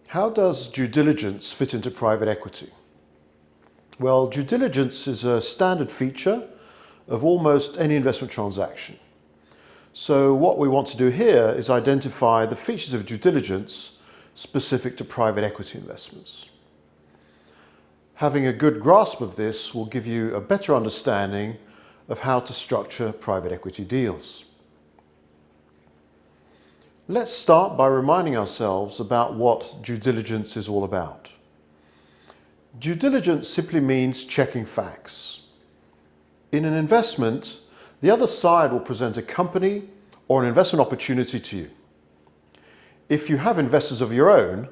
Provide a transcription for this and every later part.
How does due diligence fit into private equity? Well, due diligence is a standard feature of almost any investment transaction. So what we want to do here is identify the features of due diligence specific to private equity investments. Having a good grasp of this will give you a better understanding of how to structure private equity deals. Let's start by reminding ourselves about what due diligence is all about. Due diligence simply means checking facts. In an investment, the other side will present a company or an investment opportunity to you. If you have investors of your own,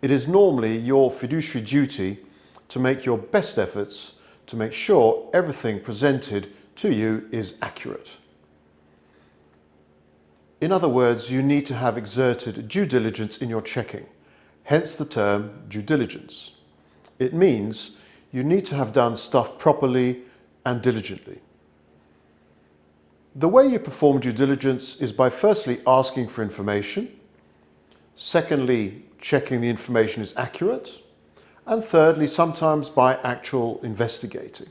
it is normally your fiduciary duty to make your best efforts to make sure everything presented to you is accurate. In other words, you need to have exerted due diligence in your checking, hence the term due diligence. It means you need to have done stuff properly and diligently. The way you perform due diligence is by firstly asking for information, secondly checking the information is accurate, and thirdly sometimes by actual investigating.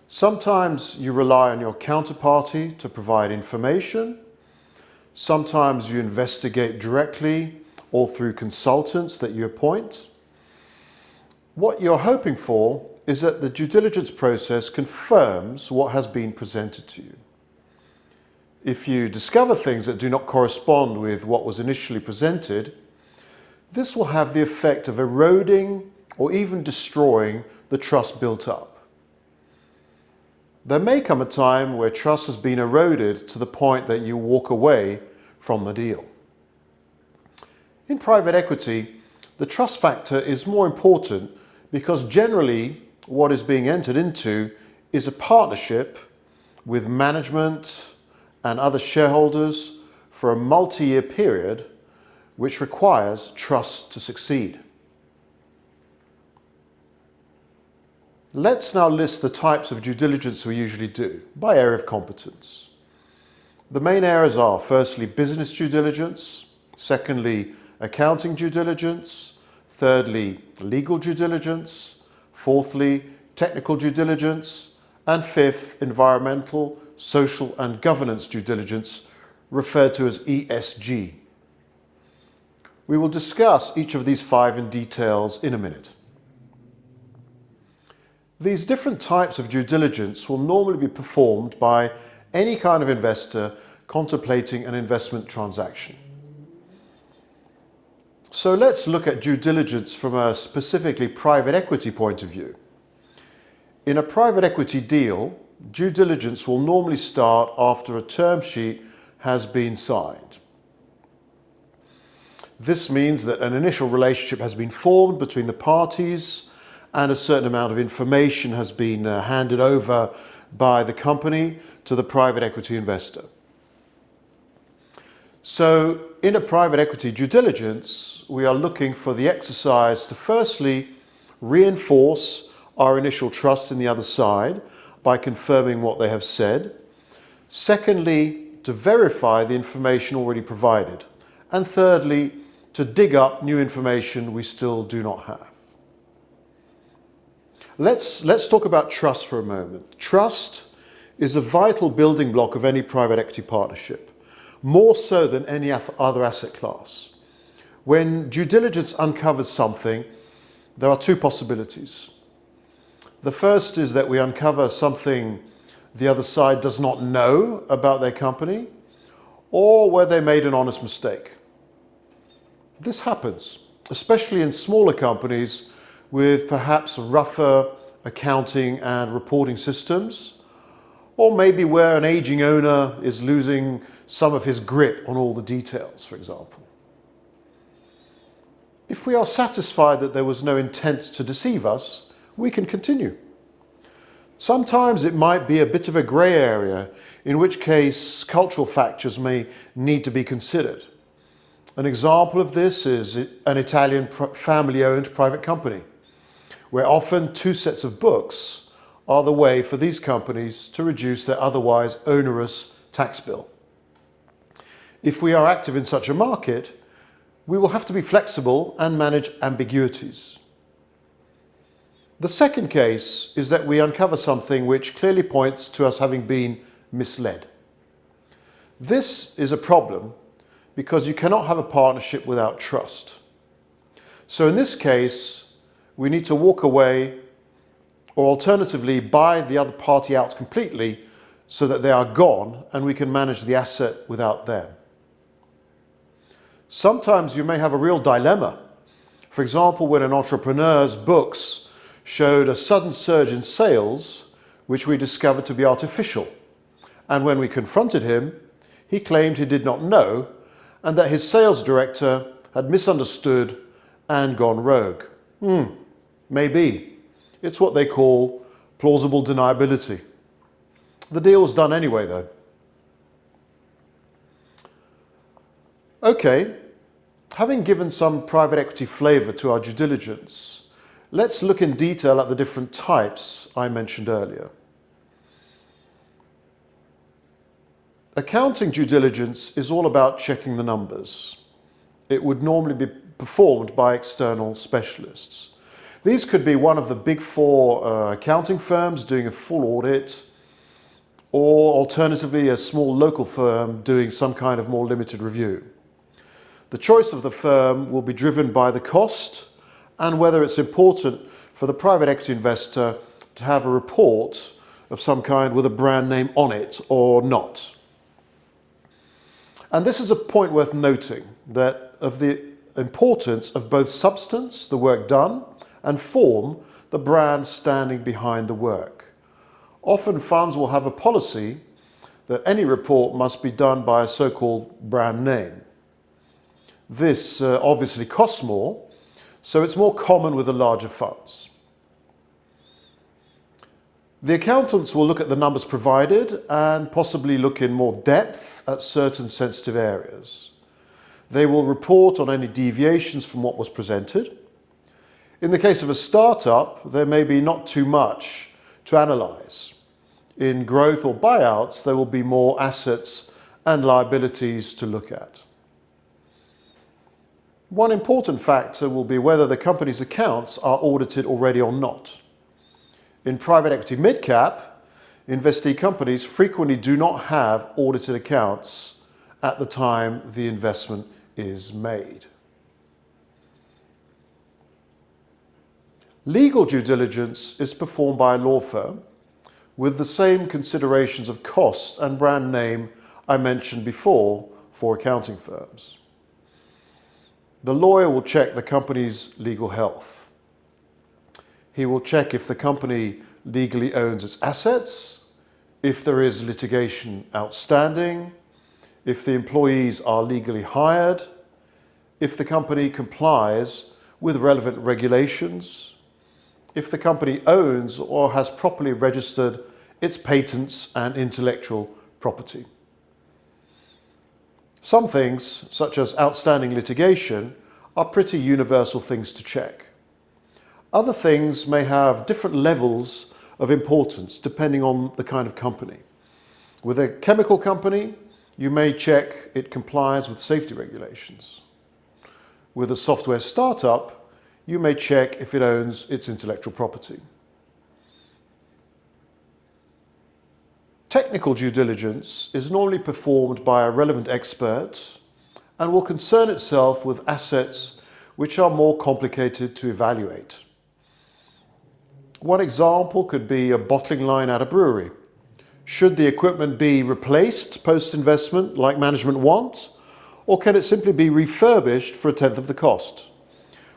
Sometimes you rely on your counterparty to provide information. Sometimes you investigate directly or through consultants that you appoint. What you're hoping for is that the due diligence process confirms what has been presented to you. If you discover things that do not correspond with what was initially presented, this will have the effect of eroding or even destroying the trust built up. There may come a time where trust has been eroded to the point that you walk away from the deal. In private equity, the trust factor is more important because generally what is being entered into is a partnership with management and other shareholders for a multi-year period, which requires trust to succeed. Let's now list the types of due diligence we usually do by area of competence. The main areas are firstly business due diligence, secondly accounting due diligence, thirdly legal due diligence, fourthly technical due diligence, and fifth environmental, social and governance due diligence, referred to as ESG. We will discuss each of these five in details in a minute. These different types of due diligence will normally be performed by any kind of investor contemplating an investment transaction. So let's look at due diligence from a specifically private equity point of view. In a private equity deal, due diligence will normally start after a term sheet has been signed. This means that an initial relationship has been formed between the parties and a certain amount of information has been handed over by the company to the private equity investor. So in a private equity due diligence, we are looking for the exercise to firstly reinforce our initial trust in the other side by confirming what they have said. Secondly, to verify the information already provided. And thirdly, to dig up new information we still do not have. Let's talk about trust for a moment. Trust is a vital building block of any private equity partnership, more so than any other asset class. When due diligence uncovers something, there are two possibilities. The first is that we uncover something the other side does not know about their company, or where they made an honest mistake. This happens, especially in smaller companies with perhaps rougher accounting and reporting systems, or maybe where an aging owner is losing some of his grip on all the details, for example. If we are satisfied that there was no intent to deceive us, we can continue. Sometimes it might be a bit of a grey area, in which case cultural factors may need to be considered. An example of this is an Italian family-owned private company, where often two sets of books are the way for these companies to reduce their otherwise onerous tax bill. If we are active in such a market, we will have to be flexible and manage ambiguities. The second case is that we uncover something which clearly points to us having been misled. This is a problem because you cannot have a partnership without trust. So in this case, we need to walk away or alternatively buy the other party out completely so that they are gone and we can manage the asset without them. Sometimes you may have a real dilemma. For example, when an entrepreneur's books showed a sudden surge in sales, which we discovered to be artificial. And when we confronted him, he claimed he did not know and that his sales director had misunderstood and gone rogue. Maybe. It's what they call plausible deniability. The deal was done anyway, though. Okay, having given some private equity flavour to our due diligence, let's look in detail at the different types I mentioned earlier. Accounting due diligence is all about checking the numbers. It would normally be performed by external specialists. These could be one of the big four accounting firms doing a full audit, or alternatively a small local firm doing some kind of more limited review. The choice of the firm will be driven by the cost and whether it's important for the private equity investor to have a report of some kind with a brand name on it or not. And this is a point worth noting, that of the importance of both substance, the work done, and form, the brand standing behind the work. Often funds will have a policy that any report must be done by a so-called brand name. This obviously costs more, so it's more common with the larger funds. The accountants will look at the numbers provided and possibly look in more depth at certain sensitive areas. They will report on any deviations from what was presented. In the case of a startup, there may be not too much to analyse. In growth or buyouts, there will be more assets and liabilities to look at. One important factor will be whether the company's accounts are audited already or not. In private equity mid-cap, investee companies frequently do not have audited accounts at the time the investment is made. Legal due diligence is performed by a law firm with the same considerations of cost and brand name I mentioned before for accounting firms. The lawyer will check the company's legal health. He will check if the company legally owns its assets, if there is litigation outstanding, if the employees are legally hired, if the company complies with relevant regulations, if the company owns or has properly registered its patents and intellectual property. Some things, such as outstanding litigation, are pretty universal things to check. Other things may have different levels of importance depending on the kind of company. With a chemical company, you may check it complies with safety regulations. With a software startup, you may check if it owns its intellectual property. Technical due diligence is normally performed by a relevant expert and will concern itself with assets which are more complicated to evaluate. One example could be a bottling line at a brewery. Should the equipment be replaced post-investment like management wants, or can it simply be refurbished for a tenth of the cost?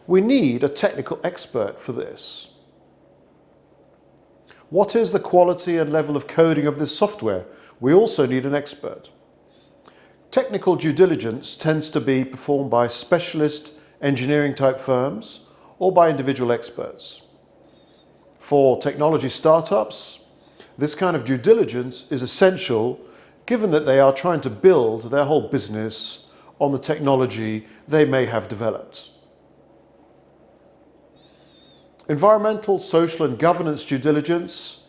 We need a technical expert for this. What is the quality and level of coding of this software? We also need an expert. Technical due diligence tends to be performed by specialist engineering type firms or by individual experts. For technology startups, this kind of due diligence is essential given that they are trying to build their whole business on the technology they may have developed. Environmental, social and governance due diligence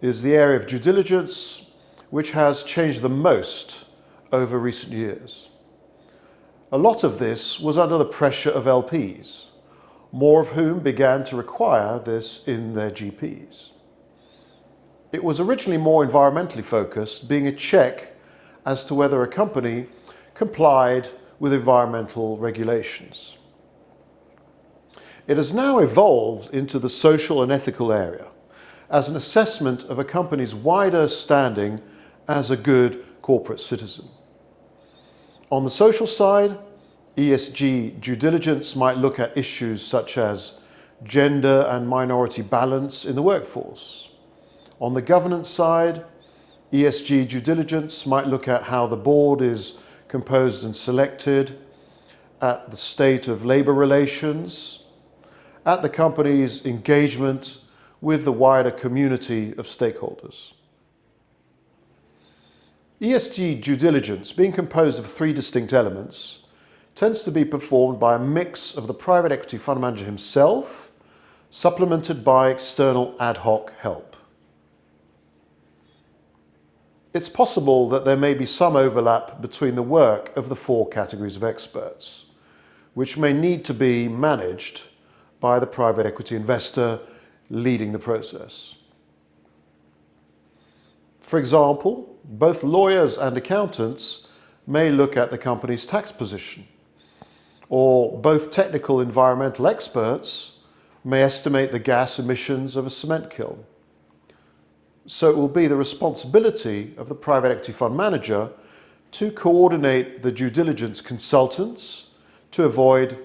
is the area of due diligence which has changed the most over recent years. A lot of this was under the pressure of LPs, more of whom began to require this in their GPs. It was originally more environmentally focused, being a check as to whether a company complied with environmental regulations. It has now evolved into the social and ethical area as an assessment of a company's wider standing as a good corporate citizen. On the social side, ESG due diligence might look at issues such as gender and minority balance in the workforce. On the governance side, ESG due diligence might look at how the board is composed and selected, at the state of labour relations, at the company's engagement with the wider community of stakeholders. ESG due diligence, being composed of 3 distinct elements, tends to be performed by a mix of the private equity fund manager himself, supplemented by external ad hoc help. It's possible that there may be some overlap between the work of the 4 categories of experts, which may need to be managed by the private equity investor leading the process. For example, both lawyers and accountants may look at the company's tax position, or both technical environmental experts may estimate the gas emissions of a cement kiln. So it will be the responsibility of the private equity fund manager to coordinate the due diligence consultants to avoid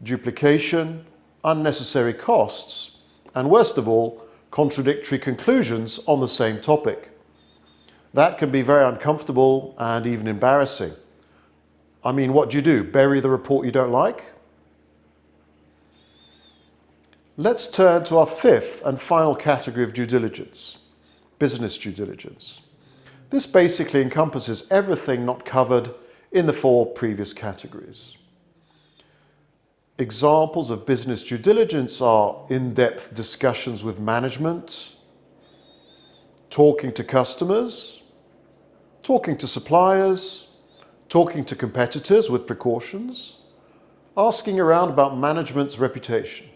duplication, unnecessary costs, and worst of all, contradictory conclusions on the same topic. That can be very uncomfortable and even embarrassing. I mean, what do? Bury the report you don't like? Let's turn to our 5th and final category of due diligence, business due diligence. This basically encompasses everything not covered in the 4 previous categories. Examples of business due diligence are in-depth discussions with management, talking to customers, talking to suppliers, talking to competitors with precautions, asking around about management's reputation.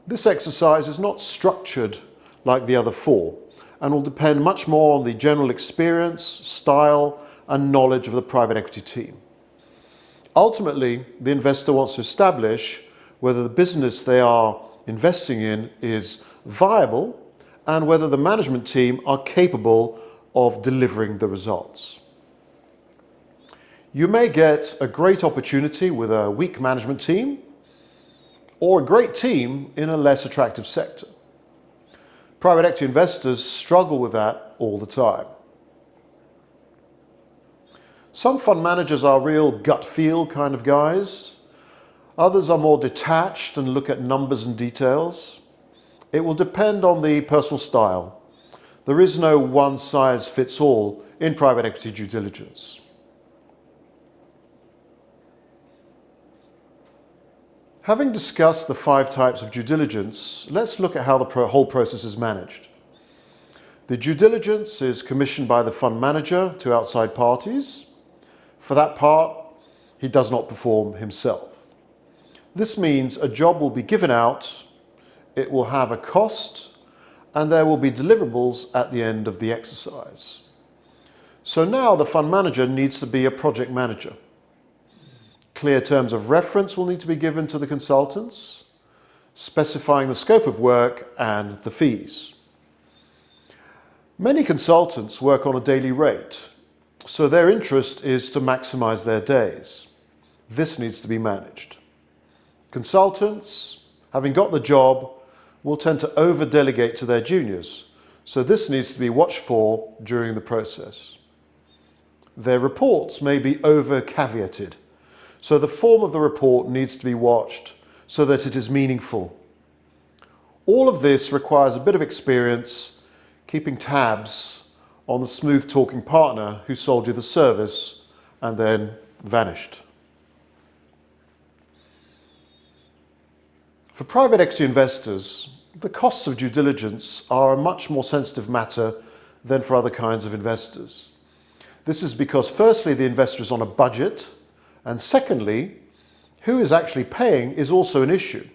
This exercise is not structured like the other 4 and will depend much more on the general experience, style, and knowledge of the private equity team. Ultimately, the investor wants to establish whether the business they are investing in is viable and whether the management team are capable of delivering the results. You may get a great opportunity with a weak management team or a great team in a less attractive sector. Private equity investors struggle with that all the time. Some fund managers are real gut feel kind of guys. Others are more detached and look at numbers and details. It will depend on the personal style. There is no one size fits all in private equity due diligence. Having discussed the 5 types of due diligence, let's look at how the whole process is managed. The due diligence is commissioned by the fund manager to outside parties. For that part, he does not perform himself. This means a job will be given out, it will have a cost, and there will be deliverables at the end of the exercise. So now the fund manager needs to be a project manager. Clear terms of reference will need to be given to the consultants, specifying the scope of work and the fees. Many consultants work on a daily rate, so their interest is to maximize their days. This needs to be managed. Consultants, having got the job, will tend to over-delegate to their juniors, so this needs to be watched for during the process. Their reports may be over-caveated, so the form of the report needs to be watched so that it is meaningful. All of this requires a bit of experience keeping tabs on the smooth-talking partner who sold you the service and then vanished. For private equity investors, the costs of due diligence are a much more sensitive matter than for other kinds of investors. This is because, firstly, the investor is on a budget And secondly, who is actually paying is also an issue.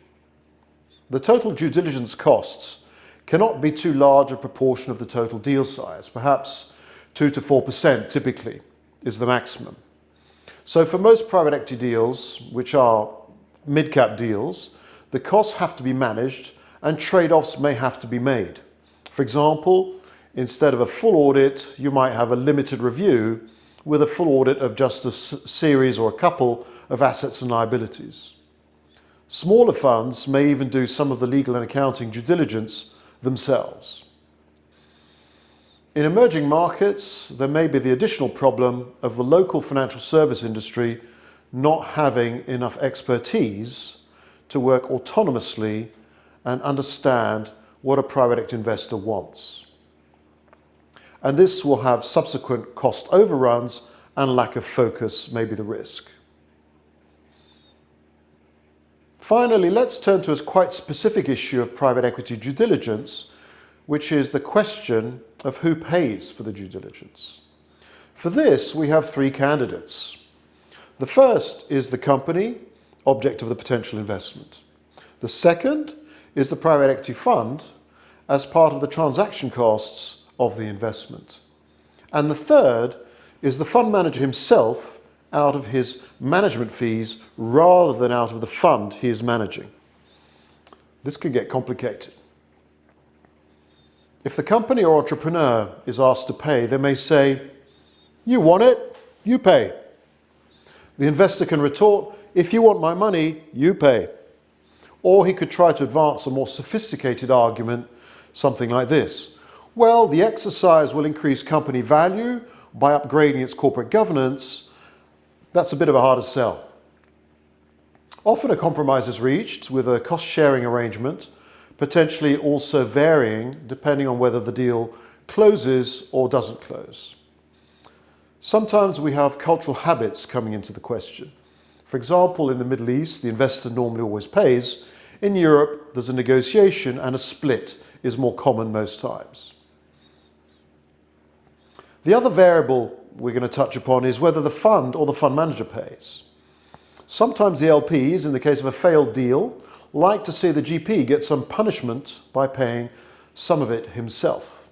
The total due diligence costs cannot be too large a proportion of the total deal size. Perhaps 2 to 4% typically is the maximum. So for most private equity deals, which are mid-cap deals, the costs have to be managed and trade-offs may have to be made. For example, instead of a full audit, you might have a limited review with a full audit of just a series or a couple of assets and liabilities. Smaller funds may even do some of the legal and accounting due diligence themselves. In emerging markets, there may be the additional problem of the local financial service industry not having enough expertise to work autonomously and understand what a private equity investor wants. And this will have subsequent cost overruns and lack of focus may be the risk. Finally, let's turn to a quite specific issue of private equity due diligence, which is the question of who pays for the due diligence. For this, we have three candidates. The first is the company, object of the potential investment. The second is the private equity fund as part of the transaction costs of the investment. And the third is the fund manager himself out of his management fees rather than out of the fund he is managing. This can get complicated. If the company or entrepreneur is asked to pay, they may say, "You want it, you pay." The investor can retort, "If you want my money, you pay." Or he could try to advance a more sophisticated argument, something like this. Well, the exercise will increase company value by upgrading its corporate governance. That's a bit of a harder sell. Often a compromise is reached with a cost-sharing arrangement, potentially also varying depending on whether the deal closes or doesn't close. Sometimes we have cultural habits coming into the question. For example, in the Middle East, the investor normally always pays. In Europe, there's a negotiation and a split is more common most times. The other variable we're going to touch upon is whether the fund or the fund manager pays. Sometimes the LPs, in the case of a failed deal, like to see the GP get some punishment by paying some of it himself.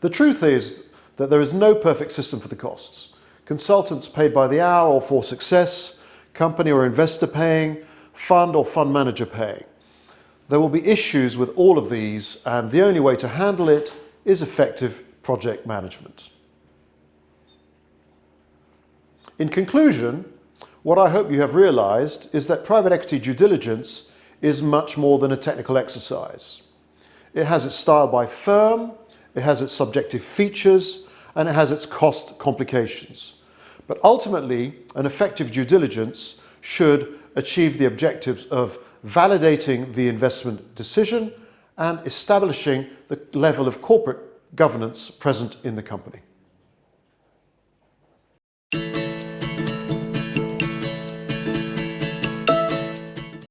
The truth is that there is no perfect system for the costs. Consultants paid by the hour or for success, company or investor paying, fund or fund manager paying. There will be issues with all of these, and the only way to handle it is effective project management. In conclusion, what I hope you have realized is that private equity due diligence is much more than a technical exercise. It has its style by firm, it has its subjective features, and it has its cost complications. But ultimately, an effective due diligence should achieve the objectives of validating the investment decision and establishing the level of corporate governance present in the company.